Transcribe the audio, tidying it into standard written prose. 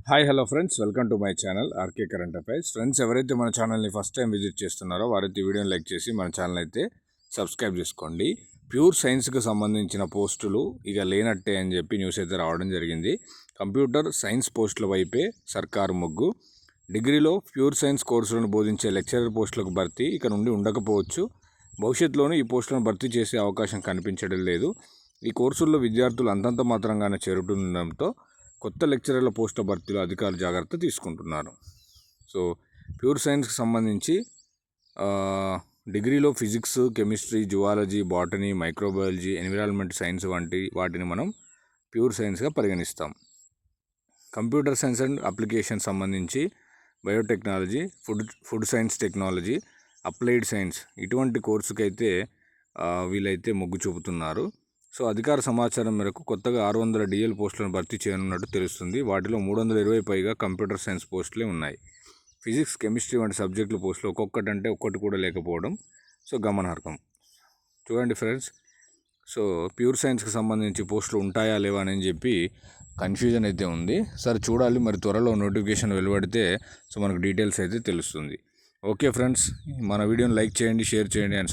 Hi hello friends, welcome to my channel RK current affairs. Friends, ఎవరైతే మన ఛానల్ని first time visit చేస్తున్నారో వారైతే వీడియోని లైక్ చేసి మన ఛానల్ అయితే సబ్స్క్రైబ్ చేసుకోండి. ప్యూర్ సైన్స్కి సంబంధించిన పోస్టులు ఇక లేనట్టే అని చెప్పి న్యూస్ అయితే రావడం జరిగింది. కంప్యూటర్ సైన్స్ పోస్టుల వైపే సర్కారు మొగ్గు. డిగ్రీలో ప్యూర్ సైన్స్ కోర్సులను బోధించే లెక్చరర్ పోస్టులకు భర్తీ ఇక నుండి ఉండకపోవచ్చు. భవిష్యత్తులోనూ ఈ పోస్టులను భర్తీ చేసే అవకాశం కనిపించడం లేదు. ఈ కోర్సుల్లో విద్యార్థులు అంతంత మాత్రంగానే చేరుతుండడంతో కొత్త లెక్చరర్ల పోస్టుల భర్తీలో అధికారులు జాగ్రత్త తీసుకుంటున్నారు. సో ప్యూర్ సైన్స్కి సంబంధించి డిగ్రీలో physics, chemistry, zoology, botany, microbiology, environment science వంటి వాటిని మనం ప్యూర్ సైన్స్గా పరిగణిస్తాం. కంప్యూటర్ సైన్స్ అండ్ అప్లికేషన్ సంబంధించి biotechnology, food science technology, applied science ఇటువంటి కోర్సుకైతే వీళ్ళైతే మొగ్గు చూపుతున్నారు. సో అధికార సమాచారం మేరకు కొత్తగా 600 డిఎల్ పోస్టులను భర్తీ చేయనున్నట్టు తెలుస్తుంది. వాటిలో 320 పైగా కంప్యూటర్ సైన్స్ పోస్టులే ఉన్నాయి. ఫిజిక్స్, కెమిస్ట్రీ వంటి సబ్జెక్టుల పోస్టులు ఒక్కొక్కటంటే ఒక్కటి కూడా లేకపోవడం సో గమనార్హం. చూడండి ఫ్రెండ్స్, సో ప్యూర్ సైన్స్కి సంబంధించి పోస్టులు ఉంటాయా లేవా అని చెప్పి కన్ఫ్యూజన్ అయితే ఉంది. సరే చూడాలి, మరి త్వరలో నోటిఫికేషన్ వెలువడితే సో మనకు డీటెయిల్స్ అయితే తెలుస్తుంది. ఓకే ఫ్రెండ్స్, మన వీడియోని లైక్ చేయండి, షేర్ చేయండి అండ్